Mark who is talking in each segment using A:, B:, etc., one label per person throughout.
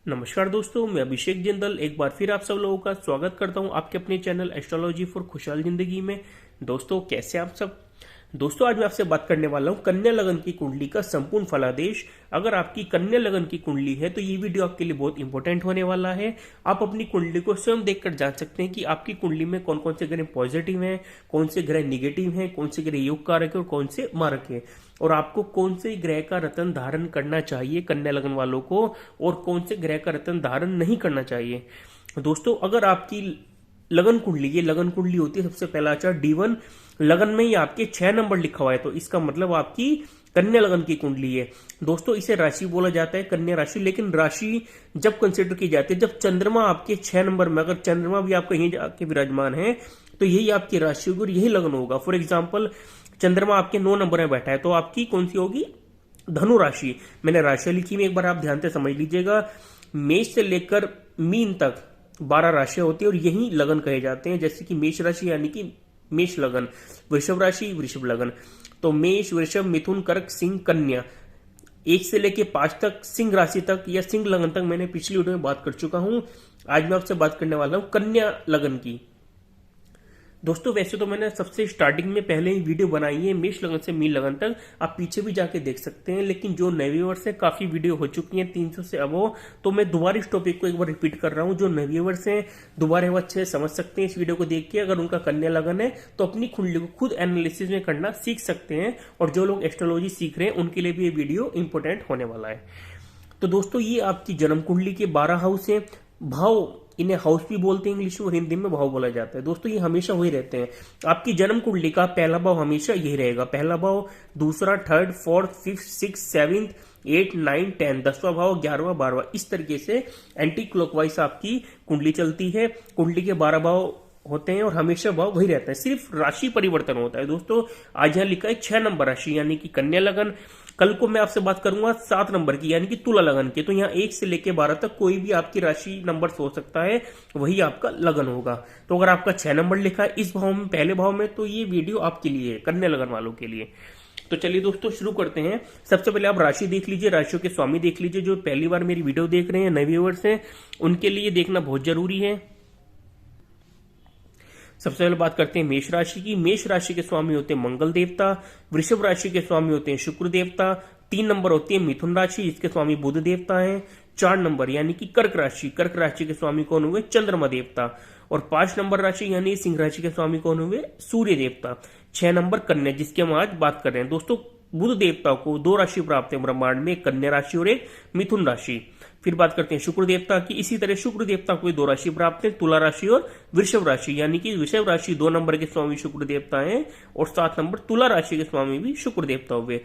A: नमस्कार दोस्तों, मैं अभिषेक जिंदल एक बार फिर आप सब लोगों का स्वागत करता हूं आपके अपने चैनल एस्ट्रोलॉजी फॉर खुशहाल जिंदगी में। दोस्तों कैसे आप सब। दोस्तों आज मैं आपसे बात करने वाला हूं कन्या लगन की कुंडली का संपूर्ण फलादेश। अगर आपकी कन्या लगन की कुंडली है तो ये वीडियो आपके लिए बहुत इंपॉर्टेंट होने वाला है। आप अपनी कुंडली को स्वयं देखकर जान सकते हैं कि आपकी कुंडली में कौन कौन से ग्रह पॉजिटिव हैं, कौन से ग्रह निगेटिव हैं, कौन से ग्रह योग कारक है और कौन से मारक है, और आपको कौन से ग्रह का रत्न धारण करना चाहिए कन्या लगन वालों को और कौन से ग्रह का रत्न धारण नहीं करना चाहिए। दोस्तों अगर आपकी लगन कुंडली, ये लगन कुंडली होती है सबसे पहला आचार D1, लगन में ही आपके 6 नंबर लिखा हुआ है तो इसका मतलब आपकी कन्या लगन की कुंडली है। दोस्तों इसे राशि बोला जाता है, कन्या राशि। लेकिन राशि जब कंसिडर की जाती है जब चंद्रमा आपके 6 नंबर में, अगर चंद्रमा भी आपका यहीं जाके विराजमान है तो यही आपकी राशि होगी और यही लगन होगा। फॉर एग्जाम्पल चंद्रमा आपके 9 नंबर में बैठा है तो आपकी कौन सी होगी, धनु राशि। मैंने राशि लिखी में एक बार आप ध्यान से समझ लीजिएगा। मेष से लेकर मीन तक 12 राशियां होती है और यही लगन कहे जाते हैं। जैसे कि मेष राशि यानी कि मेष लगन, वृषभ राशि वृषभ लगन। तो मेष, वृषभ, मिथुन, कर्क, सिंह, कन्या, 1 से लेके 5 तक सिंह राशि तक या सिंह लगन तक मैंने पिछली वीडियो में बात कर चुका हूं। आज मैं आपसे बात करने वाला हूं कन्या लगन की। दोस्तों वैसे तो मैंने सबसे स्टार्टिंग में पहले ही वीडियो बनाई है मेष लगन से मीन लगन तक, आप पीछे भी जाके देख सकते हैं। लेकिन जो नए व्यूअर्स है काफी वीडियो हो चुकी हैं 300 से अबव, तो मैं दोबारा इस टॉपिक को एक बार रिपीट कर रहा हूं। जो नए व्यूअर्स हैं दोबारा वो अच्छे समझ सकते हैं इस वीडियो को देख के। अगर उनका कन्या लगन है तो अपनी कुंडली को खुद एनालिसिस में करना सीख सकते हैं, और जो लोग एस्ट्रोलॉजी सीख रहे हैं उनके लिए भी ये वीडियो इंपॉर्टेंट होने वाला है। तो दोस्तों ये आपकी जन्म कुंडली के 12 हाउस है। भाव, इन्हें हाउस भी बोलते हैं इंग्लिश में और हिंदी में भाव बोला जाता है। दोस्तों ये हमेशा वही रहते हैं। आपकी जन्म कुंडली का पहला भाव हमेशा यही रहेगा, पहला भाव, दूसरा, third, fourth, fifth, six, seventh, 8, 9, 10, 10वां भाव, 11वां, 12वां, इस तरीके से एंटी क्लॉकवाइज आपकी कुंडली चलती है। कुंडली के 12 भाव होते हैं और हमेशा भाव वही रहता है, सिर्फ राशि परिवर्तन होता है। दोस्तों आज यहाँ लिखा है 6 नंबर राशि यानी कि कन्या लगन। कल को मैं आपसे बात करूंगा 7 नंबर की यानी कि तुला लगन के। तो यहाँ 1 से लेके 12 तक कोई भी आपकी राशि नंबर हो सकता है, वही आपका लगन होगा। तो अगर आपका 6 नंबर लिखा है इस भाव में, पहले भाव में, तो ये वीडियो आपके लिए है, कन्या लगन वालों के लिए। तो चलिए दोस्तों शुरू करते हैं। सबसे पहले आप राशि देख लीजिए, राशियों के स्वामी देख लीजिए। जो पहली बार मेरी वीडियो देख रहे हैं, नए व्यूअर्स हैं, उनके लिए देखना बहुत जरूरी है। सबसे पहले बात करते हैं मेष राशि की। मेष राशि के स्वामी होते हैं मंगल देवता। वृषभ राशि के स्वामी होते हैं शुक्र देवता। 3 नंबर होती है मिथुन राशि, जिसके स्वामी बुध देवता है। 4 नंबर यानी कि कर्क राशि, कर्क राशि के स्वामी कौन हुए, चंद्रमा देवता। और 5 नंबर राशि यानी सिंह राशि के स्वामी कौन हुए, सूर्य देवता। 6 नंबर कन्या, जिसकी हम आज बात कर रहे हैं। दोस्तों बुध देवता को 2 राशि प्राप्त है ब्रह्मांड में, कन्या राशि और एक मिथुन राशि। फिर बात करते हैं शुक्र देवता की। इसी तरह शुक्र देवता को 2 राशि प्राप्त है, तुला राशि और वृषभ राशि, यानी कि वृषभ राशि 2 नंबर के स्वामी शुक्र देवता हैं और 7 नंबर तुला राशि के स्वामी भी शुक्र देवता हुए।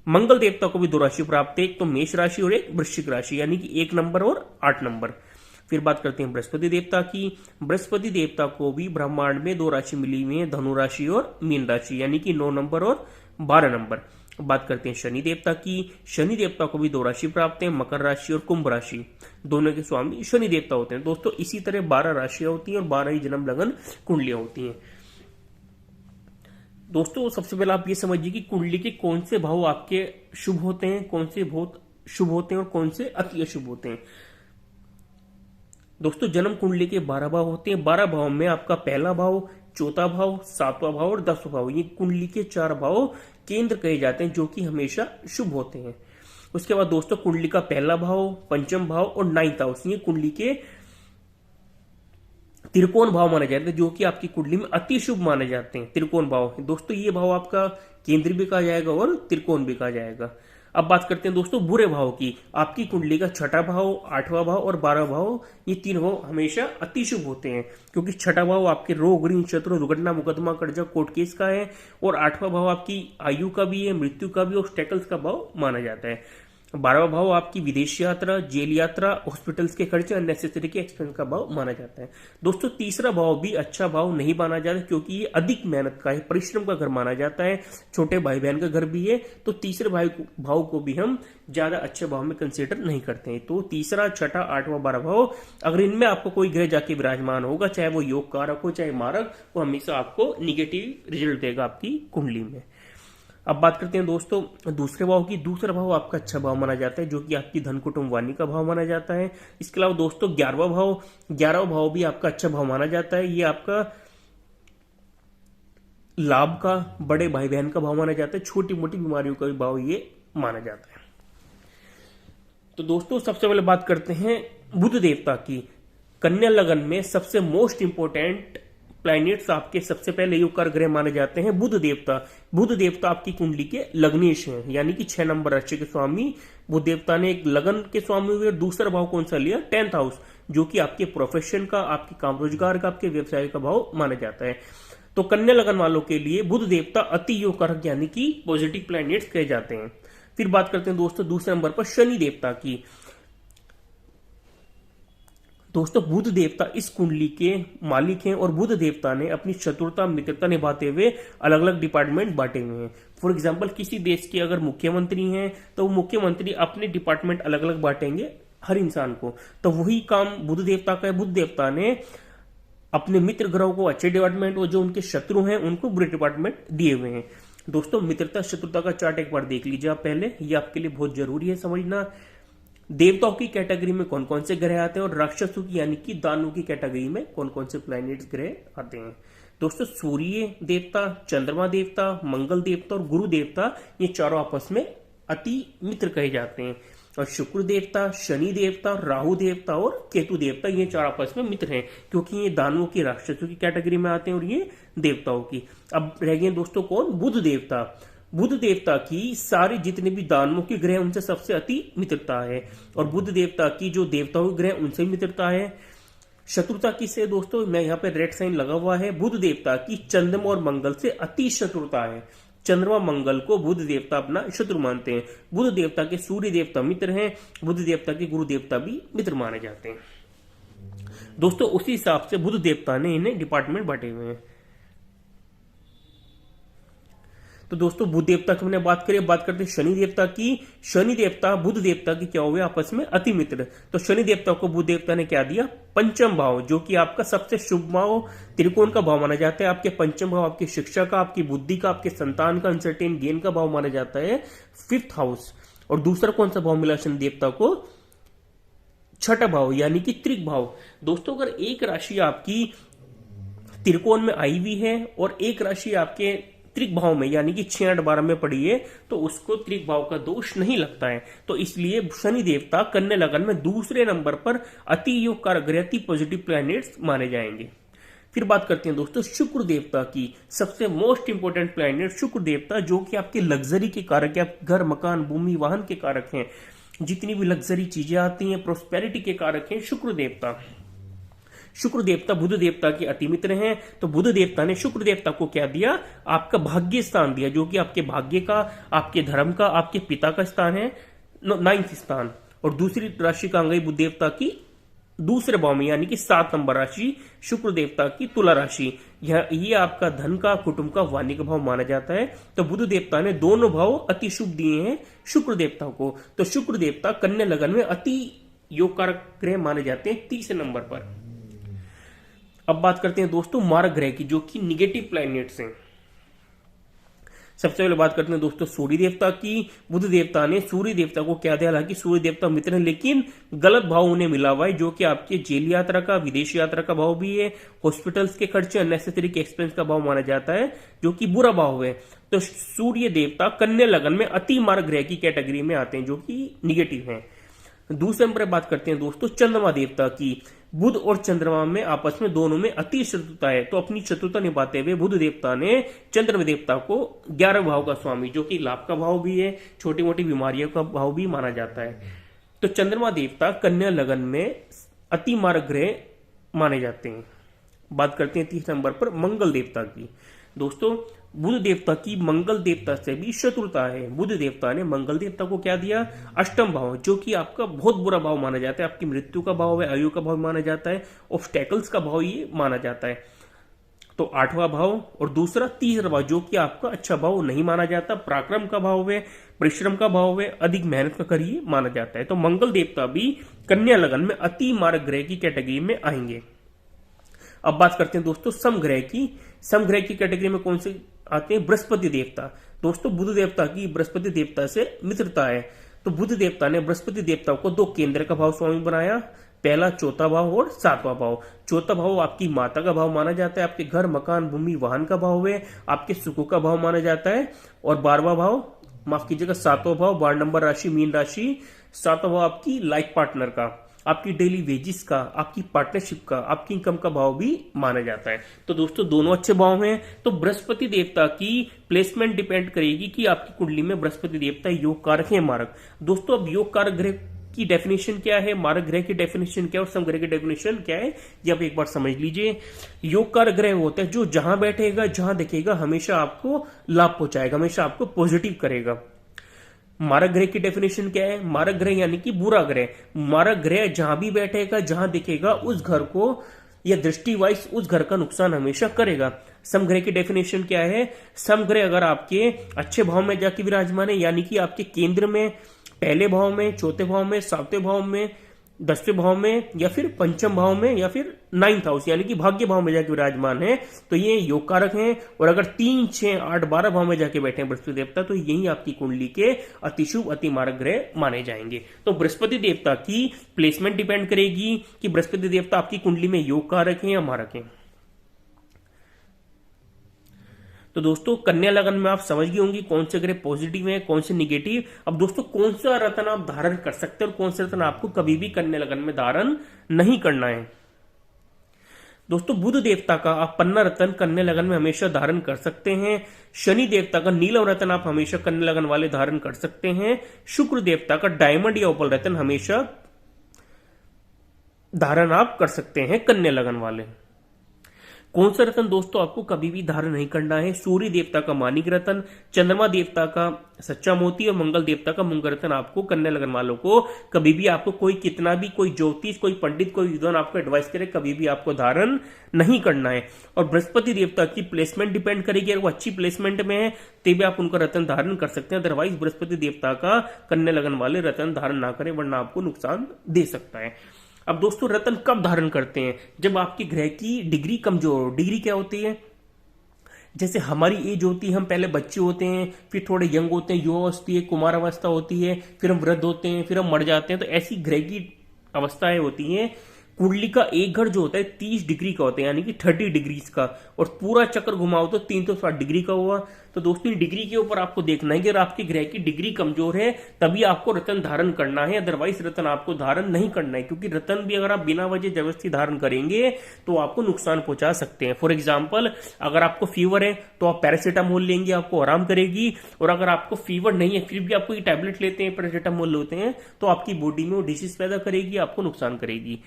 A: मंगल देवता को भी 2 राशि प्राप्त है, एक तो मेष राशि और एक वृश्चिक राशि, यानी कि 1 नंबर और 8 नंबर। फिर बात करते हैं बृहस्पति देवता की। बृहस्पति देवता को भी ब्रह्मांड में 2 राशि मिली हुई है, धनु राशि और मीन राशि, यानी कि 9 नंबर और 12 नंबर। बात करते हैं शनि देवता की। शनि देवता को भी 2 राशि प्राप्त है, मकर राशि और कुंभ राशि, दोनों के स्वामी शनि देवता होते हैं। दोस्तों इसी तरह 12 राशियां होती हैं और 12 ही जन्म लगन कुंडलियां होती हैं। दोस्तों सबसे पहले आप ये समझिए कि कुंडली के कौन से भाव आपके शुभ होते हैं, कौन से बहुत शुभ होते हैं और कौन से अति अशुभ होते हैं। दोस्तों जन्म कुंडली के 12 भाव होते हैं। 12 भाव में आपका पहला भाव, चौथा भाव, 7वां भाव और 10वां भाव, ये कुंडली के 4 भाव केंद्र कहे जाते हैं जो कि हमेशा शुभ होते हैं। उसके बाद दोस्तों कुंडली का पहला भाव, पंचम भाव और 9वां हाउस, ये कुंडली के त्रिकोण भाव माने जाते हैं जो कि आपकी कुंडली में अति शुभ माने जाते हैं। त्रिकोण भाव दोस्तों ये भाव आपका केंद्र भी कहा जाएगा और त्रिकोण भी कहा जाएगा। अब बात करते हैं दोस्तों बुरे भाव की। आपकी कुंडली का 6ठा भाव, 8वां भाव और 12वां भाव, ये 3 भाव हमेशा अति शुभ होते हैं, क्योंकि 6ठा भाव आपके रोग, ऋण, शत्रु, दुर्घटना, मुकदमा, कर्जा, कोर्ट केस का है, और 8वां भाव आपकी आयु का भी है, मृत्यु का भी, और स्टेकल्स का भाव माना जाता है। 12वां भाव आपकी विदेश यात्रा, जेल यात्रा, हॉस्पिटल्स के खर्चे, अननेसेसरी के एक्सपेंस का भाव माना जाता है। दोस्तों तीसरा भाव भी अच्छा भाव नहीं माना जाता, क्योंकि ये अधिक मेहनत का है, परिश्रम का घर माना जाता है, छोटे भाई बहन का घर भी है। तो तीसरे भाव को भी हम ज्यादा अच्छे भाव में कंसिडर नहीं करते हैं। तो तीसरा, 6ठा, 8वां, 12वां भाव, अगर इनमें आपको कोई ग्रह जाके विराजमान होगा, चाहे वो योग कारक हो चाहे मारक, वो हमेशा आपको निगेटिव रिजल्ट देगा आपकी कुंडली में। अब बात करते हैं दोस्तों दूसरे भाव की। दूसरा भाव आपका अच्छा भाव माना जाता है, जो कि आपकी धन कुटुंब वाणी का भाव माना जाता है। इसके अलावा दोस्तों 11वां भाव भी आपका अच्छा भाव माना जाता है। ये आपका लाभ का, बड़े भाई बहन का भाव माना जाता है। छोटी मोटी बीमारियों का भी भाव ये माना जाता है। तो दोस्तों सबसे पहले बात करते हैं बुध देवता की। कन्या लगन में सबसे मोस्ट इंपोर्टेंट प्लैनेट्स आपके सबसे पहले युगकार ग्रह माने जाते हैं बुध देवता। बुध देवता आपकी कुंडली के लग्नेश हैं, यानी कि 6 नंबर राशि के स्वामी बुध देवता ने एक लगन के स्वामी हुए। दूसरा भाव कौन सा लिया? 10th हाउस, जो कि आपके प्रोफेशन का, आपके काम रोजगार का, आपके व्यवसाय का भाव माना जाता है। तो कन्या लगन वालों के लिए बुध देवता अति योगकारक यानी कि पॉजिटिव प्लैनेट्स कहे जाते हैं। फिर बात करते हैं दोस्तों दूसरे नंबर पर शनि देवता की। दोस्तों बुध देवता इस कुंडली के मालिक हैं और बुध देवता ने अपनी चतुरता मित्रता निभाते हुए अलग अलग डिपार्टमेंट बांटे हुए हैं। फॉर एग्जांपल किसी देश के अगर मुख्यमंत्री हैं तो मुख्यमंत्री अपने डिपार्टमेंट अलग अलग बांटेंगे हर इंसान को। तो वही काम बुध देवता का है। बुध देवता ने अपने मित्र ग्रहों को अच्छे डिपार्टमेंट और जो उनके शत्रु हैं उनको बुरे डिपार्टमेंट दिए हुए हैं। दोस्तों मित्रता शत्रुता का चार्ट एक बार देख लीजिए आप पहले, ये आपके लिए बहुत जरूरी है समझना। देवताओं की कैटेगरी में कौन कौन से ग्रह आते हैं और राक्षसों की यानी कि दानवों की कैटेगरी में कौन कौन से प्लैनेट्स ग्रह आते हैं। दोस्तों सूर्य देवता, चंद्रमा देवता, मंगल देवता और गुरु देवता ये चारों आपस में अति मित्र कहे जाते हैं। और शुक्र देवता, शनि देवता, राहु देवता और केतु देवता ये चार आपस में मित्र हैं, क्योंकि ये दानवों की, राक्षसों की कैटेगरी में आते हैं और ये देवताओं की। अब रह गए दोस्तों कौन? बुध देवता। बुध देवता की सारे जितने भी दानवों के ग्रह उनसे सबसे अति मित्रता है और बुध देवता की जो देवताओं के ग्रह उनसे मित्रता है। शत्रुता किससे दोस्तों? मैं यहाँ पे रेड साइन लगा हुआ है। बुध देवता की चंद्रमा और मंगल से अति शत्रुता है। चंद्रमा मंगल को बुध देवता अपना शत्रु मानते हैं। बुध देवता के सूर्य देवता मित्र हैं, बुध देवता के गुरु देवता भी मित्र माने जाते हैं। दोस्तों उसी हिसाब से बुध देवता ने इन्हें डिपार्टमेंट बांटे हुए हैं। तो दोस्तों बुध देवता की हमने बात करी, बात करते हैं शनि देवता की। शनि देवता बुध देवता की क्या हुए आपस में अति मित्र। तो शनि देवता को बुध देवता ने क्या दिया? पंचम भाव, जो कि आपका सबसे शुभ भाव, त्रिकोण का भाव माना जाता है। आपके पंचम भाव आपकी शिक्षा का, आपकी बुद्धि का, आपके संतान का, अनसर्टेन गेन का भाव माना जाता है 5th हाउस। और दूसरा कौन सा भाव मिला शनि देवता को? 6ठा भाव यानी कि त्रिक भाव। दोस्तों अगर एक राशि आपकी त्रिकोण में आई हुई है और एक राशि आपके त्रिक भाव में यानी कि 6, 8, 12 में पड़ी है तो उसको त्रिक भाव का दोष नहीं लगता है। तो इसलिए शनि देवता कन्या लगन में दूसरे नंबर पर अति योग कारक ग्रह, अति पॉजिटिव प्लैनेट्स माने जाएंगे। फिर बात करते हैं दोस्तों शुक्र देवता की। सबसे मोस्ट इंपोर्टेंट प्लैनेट शुक्र देवता, जो कि आपके लग्जरी के कारक है, घर, मकान, भूमि, वाहन के कारक हैं। जितनी भी लग्जरी चीजें आती हैं, प्रोस्पेरिटी के कारक हैं शुक्र देवता। शुक्र देवता बुध देवता के अति मित्र हैं। तो बुध देवता ने शुक्र देवता को क्या दिया? आपका भाग्य स्थान दिया, जो कि आपके भाग्य का, आपके धर्म का, आपके पिता का स्थान है, 9th स्थान। और दूसरी राशि का अंग बुध देवता की दूसरे भाव में यानी कि 7 नंबर राशि शुक्र देवता की तुला राशि। ये आपका धन का, कुटुंब का, वाणी का भाव माना जाता है। तो बुध देवता ने दोनों भाव अति शुभ दिए हैं शुक्र देवता को। तो शुक्र देवता कन्या लगन में अति योग कारक ग्रह माने जाते हैं 30 नंबर पर। अब बात करते हैं दोस्तों मारक ग्रह की, जो कि निगेटिव प्लैनेट्स हैं। सबसे पहले बात करते हैं दोस्तों सूर्य देवता की। बुध देवता ने सूर्य देवता को क्या दिया? हालांकि सूर्य देवता मित्र है लेकिन गलत भाव उन्हें मिला हुआ है, जो कि आपके जेल यात्रा का, विदेश यात्रा का भाव भी है, हॉस्पिटल्स के खर्चे, अननेसेसरी के एक्सपेंस का भाव माना जाता है, जो कि बुरा भाव है। तो सूर्य देवता कन्या लगन में अति मारक ग्रह की कैटेगरी में आते हैं, जो कि निगेटिव है। दूसरे नंबर बात करते हैं दोस्तों चंद्रमा देवता की। बुध और चंद्रमा में आपस में दोनों में अति शत्रुता है। तो अपनी शत्रुता निभाते हुए बुध देवता ने चंद्रमा देवता को 11 भाव का स्वामी, जो कि लाभ का भाव भी है, छोटी मोटी बीमारियों का भाव भी माना जाता है। तो चंद्रमा देवता कन्या लगन में अति मारक ग्रह माने जाते हैं। बात करते हैं 30 नंबर पर मंगल देवता की। दोस्तों बुध देवता की मंगल देवता से भी शत्रुता है। बुध देवता ने मंगल देवता को क्या दिया? अष्टम भाव, जो कि आपका बहुत बुरा भाव माना जाता है, आपकी मृत्यु का भाव है, आयु का भाव माना जाता है, ऑब्स्टेकल्स का भाव ये माना जाता है। तो 8वां भाव और दूसरा 3रा भाव, जो कि आपका अच्छा भाव नहीं माना जाता, पराक्रम का भाव है, परिश्रम का भाव है, अधिक मेहनत का करिए माना जाता है। तो मंगल देवता भी कन्या लगन में अति मारक ग्रह की कैटेगरी में आएंगे। अब बात करते हैं दोस्तों समग्रह की। समग्रह की कैटेगरी में कौन से आते हैं बृहस्पति देवता। दोस्तों बुध देवता की बृहस्पति देवता से मित्रता है, तो बुध देवता ने बृहस्पति देवता को 2 केंद्र का भाव स्वामी बनाया, पहला चौथा भाव और 7वां भाव। चौथा भाव आपकी माता का भाव माना जाता है, आपके घर मकान भूमि वाहन का भाव है, आपके सुखों का भाव माना जाता है। और 12वां भाव, माफ कीजिएगा 7वां भाव, 12 नंबर राशि मीन राशि, 7वां भाव आपकी लाइफ पार्टनर का, आपकी डेली वेजिस का, आपकी पार्टनरशिप का, आपकी इनकम का भाव भी माना जाता है। तो दोस्तों दोनों अच्छे भाव हैं। तो बृहस्पति देवता की प्लेसमेंट डिपेंड करेगी कि आपकी कुंडली में बृहस्पति देवता योग कारक है मारक। दोस्तों अब योग कारक ग्रह की डेफिनेशन क्या है, मारक ग्रह की डेफिनेशन क्या है और समग्रह की डेफिनेशन क्या है, ये आप एक बार समझ लीजिए। योग कारक ग्रह होता है जो जहां बैठेगा जहां दिखेगा हमेशा आपको लाभ पहुंचाएगा, हमेशा आपको पॉजिटिव करेगा। मारक ग्रह की डेफिनेशन क्या है, मारक ग्रह यानी कि बुरा ग्रह। मारक ग्रह जहां भी बैठेगा जहां दिखेगा उस घर को या दृष्टि वाइज उस घर का नुकसान हमेशा करेगा। समग्रह की डेफिनेशन क्या है, समग्रह अगर आपके अच्छे भाव में जाके विराजमान है, यानी कि आपके केंद्र में, पहले भाव में, चौथे भाव में, 7वें भाव में, 10वें भाव में, या फिर पंचम भाव में, या फिर 9th हाउस यानी कि भाग्य भाव में जाके विराजमान है, तो ये योग कारक हैं। और अगर 3, 6, 8, 12 भाव में जाके बैठे हैं बृहस्पति देवता, तो यही आपकी कुंडली के अतिशुभ अति मारक ग्रह माने जाएंगे। तो बृहस्पति देवता की प्लेसमेंट डिपेंड करेगी कि बृहस्पति देवता आपकी कुंडली में योग कारक है या मारक है। तो दोस्तों कन्या लगन में आप समझ गए होंगे कौन से ग्रह पॉजिटिव है, कौन से निगेटिव। अब दोस्तों कौन सा रत्न आप धारण कर सकते हैं और कौन सा रत्न आपको कभी भी कन्या लगन में धारण नहीं करना है। दोस्तों बुध देवता का आप पन्ना रत्न कन्या लगन में हमेशा धारण कर सकते हैं। शनि देवता का नीलम रत्न आप हमेशा कन्या लगन वाले धारण कर सकते हैं। शुक्र देवता का डायमंड या ओपल रत्न हमेशा धारण आप कर सकते हैं कन्या लगन वाले। कौन सा रत्न दोस्तों आपको कभी भी धारण नहीं करना है, सूर्य देवता का मानिक रत्न, चंद्रमा देवता का सच्चा मोती और मंगल देवता का मुंग रत्न आपको कन्या लगन वालों को कभी भी, आपको कोई कितना भी कोई ज्योतिष, कोई पंडित, कोई विद्वान आपको एडवाइस करे, कभी भी आपको धारण नहीं करना है। और बृहस्पति देवता की प्लेसमेंट डिपेंड करेगी, अगर वो अच्छी प्लेसमेंट में है तभी आप उनका रत्न धारण कर सकते हैं, अदरवाइज बृहस्पति देवता का कन्या लगन वाले रत्न धारण ना करें वरना आपको नुकसान दे सकता है। अब दोस्तों रत्न कब धारण करते हैं, जब आपकी ग्रह की डिग्री कमजोर हो। डिग्री क्या होती है, जैसे हमारी एज होती है, हम पहले बच्चे होते हैं, फिर थोड़े यंग होते हैं, युवावस्था है, कुमार अवस्था होती है, फिर हम वृद्ध होते हैं, फिर हम मर जाते हैं। तो ऐसी ग्रह की अवस्थाएं होती हैं। कुंडली का एक घर जो होता है 30 डिग्री का होता है, यानी कि 30 डिग्रीज का, और पूरा चक्कर घुमाओ तो 360 डिग्री का हुआ। तो दोस्तों डिग्री के ऊपर आपको देखना है कि अगर आपकी ग्रह की डिग्री कमजोर है तभी आपको रत्न धारण करना है, अदरवाइज रत्न आपको धारण नहीं करना है, क्योंकि रत्न भी अगर आप बिना वजह जबरदस्ती धारण करेंगे तो आपको नुकसान पहुंचा सकते हैं। फॉर एग्जाम्पल अगर आपको फीवर है तो आप पैरासीटामोल लेंगे, आपको आराम करेगी, और अगर आपको फीवर नहीं है फिर भी आपको ये टैबलेट लेते हैं, पैरासीटामोल लेते हैं, तो आपकी बॉडी में वो डिसीज पैदा करेगी, आपको नुकसान करेगी।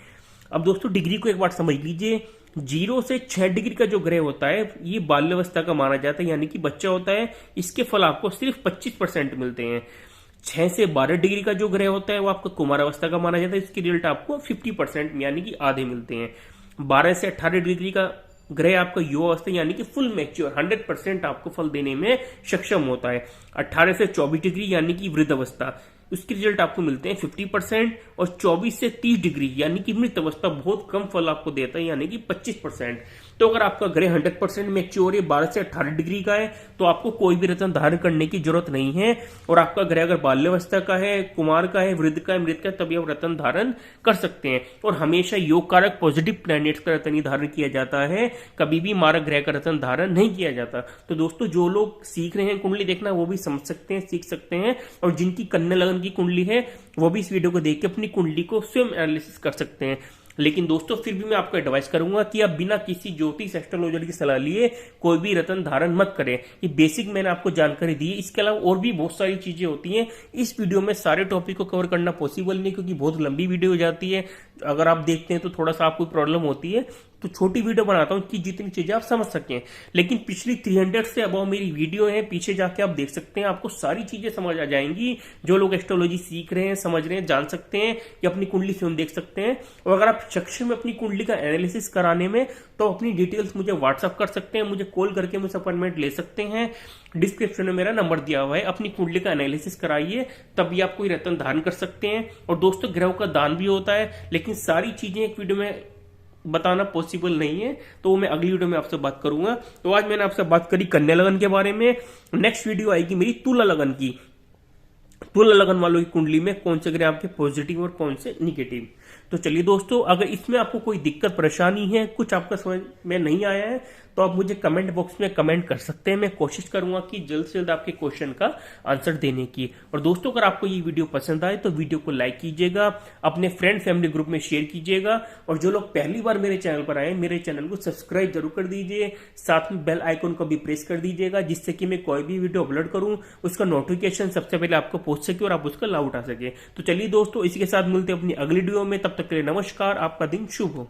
A: अब दोस्तों डिग्री को एक बार समझ लीजिए, 0 से 6 डिग्री का जो ग्रह होता है ये बाल्यावस्था का माना जाता है, यानी कि बच्चा होता है, इसके फल आपको सिर्फ 25% मिलते हैं। 6 से 12 डिग्री का जो ग्रह होता है वो आपको कुमारावस्था का माना जाता है, इसके रिजल्ट आपको 50% यानी कि आधे मिलते हैं। 12 से 18 डिग्री का ग्रह आपका युवावस्था यानी कि फुल मैच्योर 100% आपको फल देने में सक्षम होता है। 18 से 24 डिग्री यानी कि वृद्ध अवस्था, उसके रिजल्ट आपको मिलते हैं 50%। और 24 से 30 डिग्री यानी कि मृत अवस्था बहुत कम फल आपको देता है, यानी कि 25%। तो अगर आपका ग्रह 100% मैच्योर है, 12 से 18 डिग्री का है, तो आपको कोई भी रत्न धारण करने की जरूरत नहीं है। और आपका ग्रह अगर बाल्यावस्था का है, कुमार का है, वृद्ध का है, मृत का है, तभी आप रत्न धारण कर सकते हैं। और हमेशा योग कारक पॉजिटिव प्लैनेट्स का रत्न ही धारण किया जाता है, कभी भी मारक ग्रह का रत्न धारण नहीं किया जाता। तो दोस्तों जो लोग सीख रहे हैं कुंडली देखना वो भी समझ सकते हैं, सीख सकते हैं, और जिनकी कन्या लगन की कुंडली है वो भी इस वीडियो को देख के अपनी कुंडली को स्वयं एनालिसिस कर सकते हैं। लेकिन दोस्तों फिर भी मैं आपको एडवाइस करूंगा कि आप बिना किसी ज्योतिष एस्ट्रोलॉजर की सलाह लिए कोई भी रत्न धारण मत करें। ये बेसिक मैंने आपको जानकारी दी है, इसके अलावा और भी बहुत सारी चीजें होती हैं। इस वीडियो में सारे टॉपिक को कवर करना पॉसिबल नहीं, क्योंकि बहुत लंबी वीडियो हो जाती है। अगर आप देखते हैं तो थोड़ा सा आपको प्रॉब्लम होती है, तो छोटी वीडियो बनाता हूं कि जितनी चीजें आप समझ सकें। लेकिन पिछली 300 से अबव मेरी वीडियो है, पीछे जाके आप देख सकते हैं, आपको सारी चीजें समझ आ जाएंगी। जो लोग एस्ट्रोलॉजी सीख रहे हैं, समझ रहे हैं, जान सकते हैं, या अपनी कुंडली स्वयं देख सकते हैं। और अगर आप सक्षम है अपनी कुंडली का एनालिसिस कराने में, तो अपनी डिटेल्स मुझे व्हाट्सअप कर सकते हैं, मुझे कॉल करके मुझसे अपॉइंटमेंट ले सकते हैं। डिस्क्रिप्शन में मेरा नंबर दिया हुआ है, अपनी कुंडली का एनालिसिस कराइए, तभी आप कोई रत्न धारण कर सकते हैं। और दोस्तों ग्रहों का दान भी होता है, लेकिन सारी चीजें एक वीडियो में बताना पॉसिबल नहीं है, तो वो मैं अगली वीडियो में आपसे बात करूंगा। तो आज मैंने आपसे बात करी कन्या लगन के बारे में। नेक्स्ट वीडियो आएगी मेरी तुला लगन की। तुला लगन वालों की कुंडली में कौन से ग्रह आपके पॉजिटिव और कौन से निगेटिव। तो चलिए दोस्तों, अगर इसमें आपको कोई दिक्कत परेशानी है, कुछ आपका समझ में नहीं आया है, तो आप मुझे कमेंट बॉक्स में कमेंट कर सकते हैं। मैं कोशिश करूंगा कि जल्द से जल्द आपके क्वेश्चन का आंसर देने की। और दोस्तों, अगर आपको ये वीडियो पसंद आए तो वीडियो को लाइक कीजिएगा, अपने फ्रेंड फैमिली ग्रुप में शेयर कीजिएगा, और जो लोग पहली बार मेरे चैनल पर आए, मेरे चैनल को सब्सक्राइब जरूर कर दीजिए, साथ में बेल आइकन को भी प्रेस कर दीजिएगा, जिससे कि मैं कोई भी वीडियो अपलोड करूं उसका नोटिफिकेशन सबसे पहले आपको पहुंच सके और आप उसका लाभ उठा सके। तो चलिए दोस्तों, इसी के साथ मिलते हैं अपनी अगली वीडियो में। तब तक के लिए नमस्कार, आपका दिन शुभ हो।